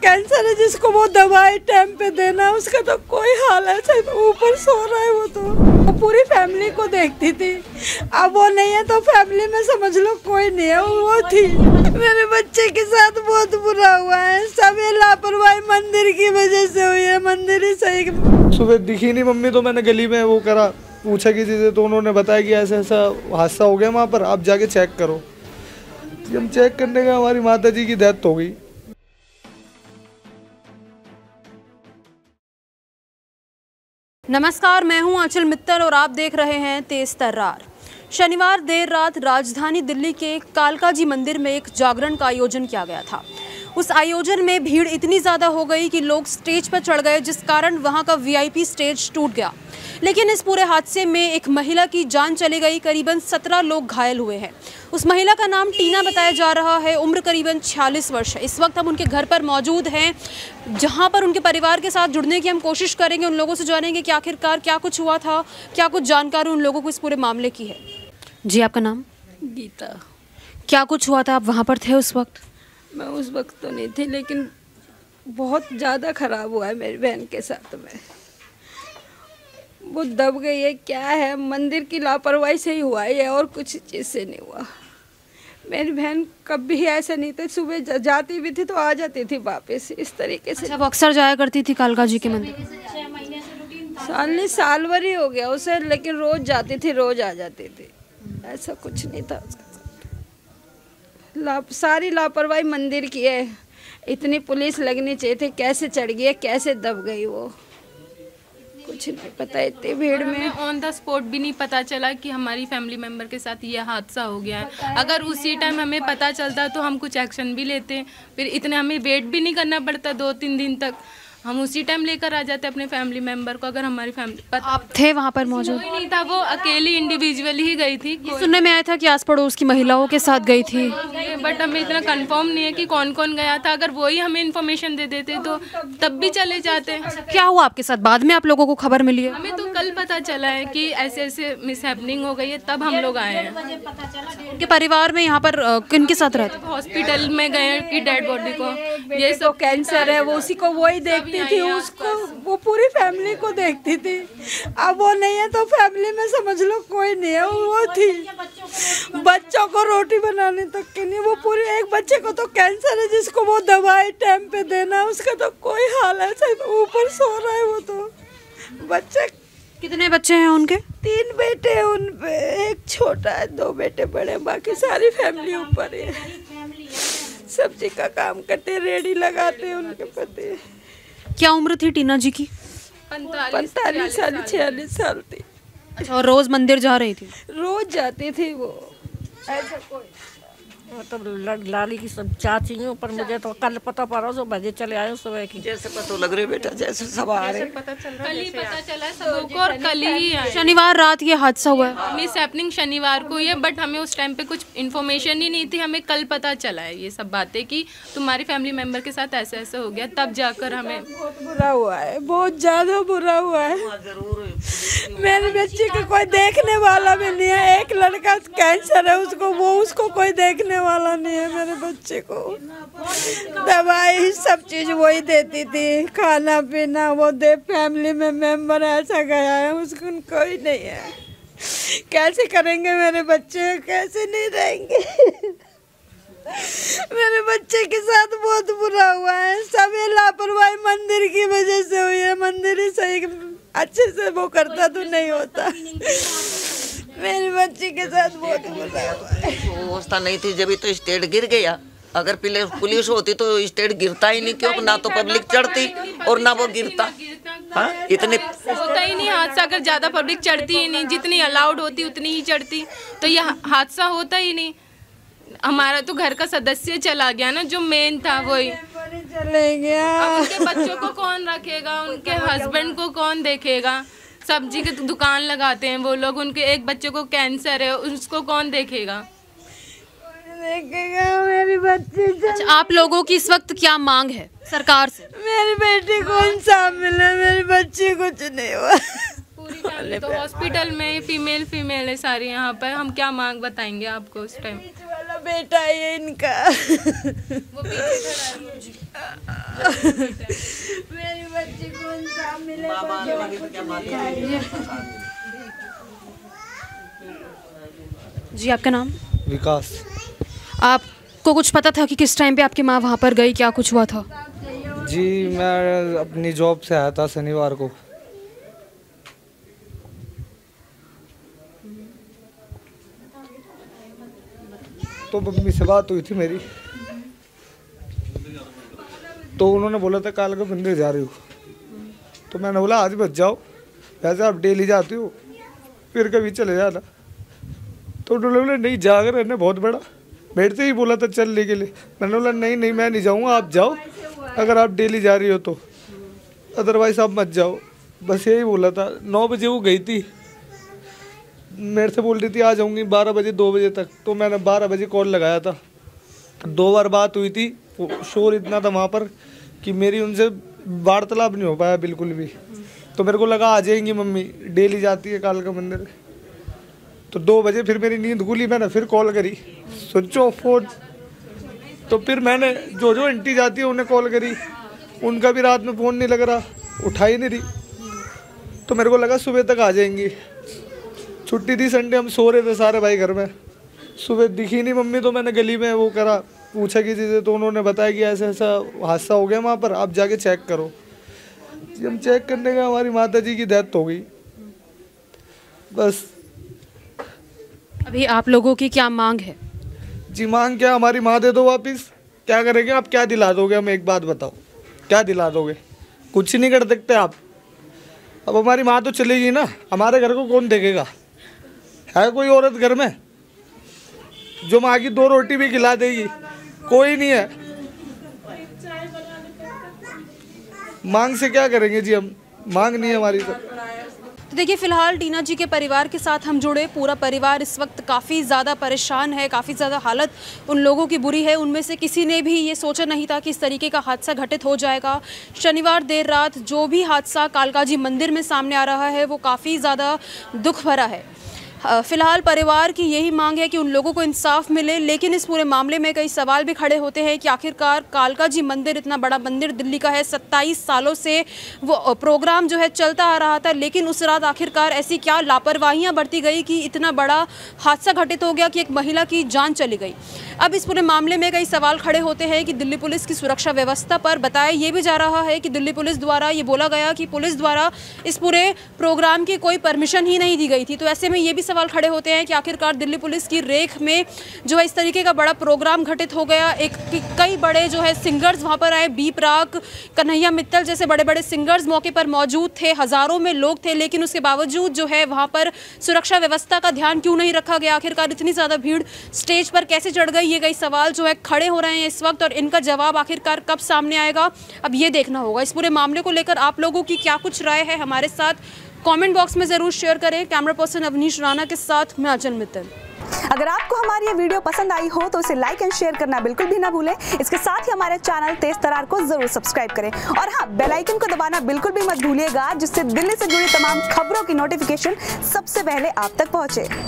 Cancer है, जिसको वो दवाई टाइम पे देना, उसका तो कोई हाल है, ऊपर सो रहा है वो पूरी फैमिली को देखती थी। अब वो नहीं है तो फैमिली में समझ लो कोई नहीं है, वो थी। मेरे बच्चे के साथ बहुत बुरा हुआ है, सब ये लापरवाही मंदिर की वजह से हुई है। मंदिर ही सही। सुबह दिखी नहीं मम्मी, तो मैंने गली में वो करा, पूछा किसी से, तो उन्होंने बताया कि ऐसा ऐसा हादसा हो गया वहाँ पर, आप जाके चेक करो। हम चेक करने का, हमारी माता जी की डेथ हो गई। नमस्कार, मैं हूं आंचल मित्तल और आप देख रहे हैं तेज तर्रार। शनिवार देर रात राजधानी दिल्ली के कालकाजी मंदिर में एक जागरण का आयोजन किया गया था। उस आयोजन में भीड़ इतनी ज़्यादा हो गई कि लोग स्टेज पर चढ़ गए, जिस कारण वहां का वीआईपी स्टेज टूट गया। लेकिन इस पूरे हादसे में एक महिला की जान चली गई, करीबन 17 लोग घायल हुए हैं। उस महिला का नाम टीना बताया जा रहा है, उम्र करीबन 46 वर्ष है। इस वक्त हम उनके घर पर मौजूद हैं, जहां पर उनके परिवार के साथ जुड़ने की हम कोशिश करेंगे, उन लोगों से जानेंगे कि आखिरकार क्या कुछ हुआ था, क्या कुछ जानकारी उन लोगों को इस पूरे मामले की है। जी, आपका नाम? गीता। क्या कुछ हुआ था, आप वहाँ पर थे उस वक्त? मैं उस वक्त तो नहीं थी, लेकिन बहुत ज़्यादा ख़राब हुआ है मेरी बहन के साथ में। वो दब गई है, क्या है, मंदिर की लापरवाही से ही हुआ है, और कुछ चीज़ से नहीं हुआ। मेरी बहन कभी ऐसा नहीं था, सुबह जाती भी थी तो आ जाती थी वापस इस तरीके से। अच्छा, वो अक्सर जाया करती थी कालका जी के मंदिर? साल भर ही हो गया उसे, लेकिन रोज़ जाती थी, रोज़ आ जाती थी, ऐसा कुछ नहीं था उसका। सारी लापरवाही मंदिर की है। इतनी पुलिस लगनी चाहिए थी, कैसे चढ़ गई, कैसे दब गई, वो कुछ नहीं पता। इतनी भीड़ में ऑन द स्पॉट भी नहीं पता चला कि हमारी फैमिली मेंबर के साथ ये हादसा हो गया है। अगर उसी टाइम हमें पता चलता तो हम कुछ एक्शन भी लेते, फिर इतने हमें वेट भी नहीं करना पड़ता 2-3 दिन तक। हम उसी टाइम लेकर आ जाते अपने फैमिली मेंबर को। अगर हमारी फैमिली आप थे वहाँ पर मौजूद? कोई नहीं था, वो अकेली इंडिविजुअली ही गई थी। सुनने में आया था कि आस पड़ोस की महिलाओं के साथ गई थी, बट हमें इतना कंफर्म नहीं है कि कौन कौन गया था। अगर वही हमें इन्फॉर्मेशन दे देते तो तब भी चले जाते। क्या हुआ आपके साथ? बाद में आप लोगों को खबर मिली है? हमें तो कल पता चला है कि ऐसे ऐसे मिसहैपनिंग हो गई है, तब हम लोग आए हैं। उनके परिवार में यहाँ पर किन के साथ रहते? हॉस्पिटल में गए कि डेड बॉडी को, ये तो कैंसर है, वो उसी को वही देखती थी, उसको वो पूरी फैमिली को देखती थी। अब वो नहीं है तो फैमिली में समझ लो कोई नहीं है, वो थी। बच्चों को रोटी बनाने तक के नहीं, वो पूरी। एक बच्चे को तो कैंसर है, जिसको वो दवाई टाइम पे देना, उसका तो कोई हाल है, ऊपर सो रहा है वो तो। बच्चे कितने बच्चे हैं उनके? 3 बेटे हैं उन पे, एक छोटा है, 2 बेटे बड़े, बाकी सारी फैमिली ऊपर है। सब्जी का काम करते, रेडी लगाते हैं उनके पति। क्या उम्र थी टीना जी की? 45 साल 46 साल थी। अच्छा, और रोज मंदिर जा रही थी? रोज जाती थी वो। ऐसा कोई मतलब लाली की सब चाची हूँ, पर मुझे तो कल पता पड़ा, जो बजे चले आए सुबह की। जैसे पता लग रही बेटा, जैसे सब आ रहे, कल ही पता चला सबको और कल ही आए। शनिवार रात ये हादसा हुआ है? मिस हैपनिंग शनिवार को हुई है, बट हमें उस टाइम पे कुछ इन्फॉर्मेशन ही नहीं थी। हमें कल पता चला है ये सब बातें कि तुम्हारी फैमिली मेंबर के साथ ऐसे ऐसे हो गया, तब जाकर हमें बहुत बुरा हुआ है, बहुत ज्यादा बुरा हुआ है। मेरे बच्चे को कोई देखने वाला भी नहीं है। एक लड़का कैंसर है, उसको कोई देखने वाला नहीं है। मेरे बच्चे को दवाई सब चीज वही देती थी, खाना पीना वो दे। फैमिली में मेंबर ऐसा गया है, उसको कोई नहीं है। कैसे करेंगे मेरे बच्चे, कैसे नहीं रहेंगे। मेरे बच्चे के साथ बहुत बुरा हुआ है, सब ये लापरवाही मंदिर की वजह से हुई है। मंदिर ही सही अच्छे से वो करता तो नहीं होता। मेरे बच्चे के साथ बहुत बुरा हुआ है। व्यवस्था नहीं थी, जब तो स्टेट गिर गया। अगर पुलिस होती तो स्टेट गिरता ही नहीं, क्यों? ना तो पब्लिक चढ़ती और ना वो गिरता। हाँ, इतने होता ही नहीं हादसा। अगर ज्यादा पब्लिक चढ़ती ही नहीं, जितनी अलाउड होती उतनी ही चढ़ती, तो यह हादसा होता ही नहीं। हमारा तो घर का सदस्य चला गया ना, जो मेन था वही चले गया। अब उनके बच्चों को कौन रखेगा, उनके हस्बैंड को कौन देखेगा? सब्जी की दुकान लगाते हैं वो लोग, उनके एक बच्चे को कैंसर है, उसको कौन देखेगा? मेरी बच्ची। अच्छा, आप लोगों की इस वक्त क्या मांग है सरकार से? मेरी बेटी को इंसाफ मिले, मेरी बच्ची कुछ नहीं हुआ। पूरी फैमिली तो हॉस्पिटल में फीमेल है सारी यहाँ पर। हम क्या मांग बताएंगे आपको उस टाइम? बेटा है इनका। वो पीछे खड़ा है जी। मेरी बच्ची को इंसाफ मिले। जी आपका नाम? विकास। आपको कुछ पता था कि किस टाइम पे आपकी माँ वहाँ पर गई, क्या कुछ हुआ था? जी मैं अपनी जॉब से आया था शनिवार को। तो मम्मी से बात हुई थी मेरी, तो उन्होंने बोला था काल का मंदिर जा रही हो। तो मैंने बोला आज बच जाओ, वैसे आप डेली जाती हो, फिर कभी चले जाना। तो उन्होंने बोला नहीं जाकर रहने बहुत बड़ा, मेरे से ही बोला था चलने के लिए। मैंने बोला नहीं नहीं मैं नहीं जाऊँगा, आप जाओ अगर आप डेली जा रही हो तो, अदरवाइज आप मत जाओ। बस यही बोला था। 9 बजे वो गई थी, मेरे से बोल रही थी आ जाऊंगी 12 बजे 2 बजे तक। तो मैंने 12 बजे कॉल लगाया था, 2 बार बात हुई थी। शोर इतना था वहाँ पर कि मेरी उनसे वार्तालाप नहीं हो पाया बिल्कुल भी। तो मेरे को लगा आ जाएंगी मम्मी, डेली जाती है काल का मंदिर। तो 2 बजे फिर मेरी नींद खुली, मैंने फिर कॉल करी, स्विच ऑफ फोन। तो फिर मैंने जो आंटी जाती है उन्हें कॉल करी, उनका भी रात में फ़ोन नहीं लग रहा, उठा ही नहीं रही। तो मेरे को लगा सुबह तक आ जाएंगी। छुट्टी थी संडे, हम सो रहे थे सारे भाई घर में। सुबह दिखी नहीं मम्मी, तो मैंने गली में वो करा, पूछा किसी से, तो उन्होंने बताया कि ऐसा ऐसा हादसा हो गया वहाँ पर, आप जाके चेक करो। हम चेक करने गए, हमारी माता जी की डेथ हो गई। बस। अभी आप लोगों की क्या मांग है? जी मांग क्या, हमारी माँ दे दो वापिस। क्या करेंगे आप, क्या दिला दोगे हमें, एक बात बताओ, क्या दिला दोगे? कुछ ही नहीं कर सकते आप। अब हमारी माँ तो चलेगी ना, हमारे घर को कौन देखेगा? है कोई औरत घर में जो माँ की 2 रोटी भी खिला देगी? कोई नहीं है। मांग से क्या करेंगे जी हम, मांग नहीं है हमारी। तो देखिए फिलहाल टीना जी के परिवार के साथ हम जुड़े। पूरा परिवार इस वक्त काफ़ी ज़्यादा परेशान है, काफ़ी ज़्यादा हालत उन लोगों की बुरी है। उनमें से किसी ने भी ये सोचा नहीं था कि इस तरीके का हादसा घटित हो जाएगा। शनिवार देर रात जो भी हादसा कालका जी मंदिर में सामने आ रहा है वो काफ़ी ज़्यादा दुख भरा है। फिलहाल परिवार की यही मांग है कि उन लोगों को इंसाफ मिले, लेकिन इस पूरे मामले में कई सवाल भी खड़े होते हैं कि आखिरकार कालका जी मंदिर इतना बड़ा मंदिर दिल्ली का है, 27 सालों से वो प्रोग्राम जो है चलता आ रहा था, लेकिन उस रात आखिरकार ऐसी क्या लापरवाहियां बरती गई कि इतना बड़ा हादसा घटित हो गया कि एक महिला की जान चली गई। अब इस पूरे मामले में कई सवाल खड़े होते हैं कि दिल्ली पुलिस की सुरक्षा व्यवस्था पर बताया ये भी जा रहा है कि दिल्ली पुलिस द्वारा ये बोला गया कि पुलिस द्वारा इस पूरे प्रोग्राम की कोई परमिशन ही नहीं दी गई थी। तो ऐसे में ये भी सवाल खड़े होते हैं कि आखिरकार दिल्ली पुलिस की रेख में जो है इस तरीके का बड़ा प्रोग्राम घटित हो गया। एक कई बड़े जो है सिंगर्स वहाँ पर आए, बी प्राक, कन्हैया मित्तल जैसे बड़े बड़े सिंगर्स मौके पर मौजूद थे, हज़ारों में लोग थे, लेकिन उसके बावजूद जो है वहाँ पर सुरक्षा व्यवस्था का ध्यान क्यों नहीं रखा गया? आखिरकार इतनी ज़्यादा भीड़ स्टेज पर कैसे चढ़ गई? ये कई सवाल जो है खड़े हो रहे हैं इस वक्त, और इनका जवाब आखिरकार कब सामने आएगा अब ये देखना होगा। इस पूरे मामले को लेकर आप लोगों की क्या कुछ राय है हमारे साथ कमेंट बॉक्स में ज़रूर शेयर करें। कैमरा पर्सन अवनीश राणा के साथ मैं आंचल मित्तल। अगर आपको हमारी ये वीडियो पसंद आई हो तो इसे लाइक एंड शेयर करना बिल्कुल भी ना भूलें। इसके साथ ही हमारे चैनल तेज तरार को जरूर सब्सक्राइब करें, और हाँ, बेल आइकन को दबाना बिल्कुल भी मत भूलिएगा, जिससे दिल्ली से जुड़ी तमाम खबरों की नोटिफिकेशन सबसे पहले आप तक पहुंचे।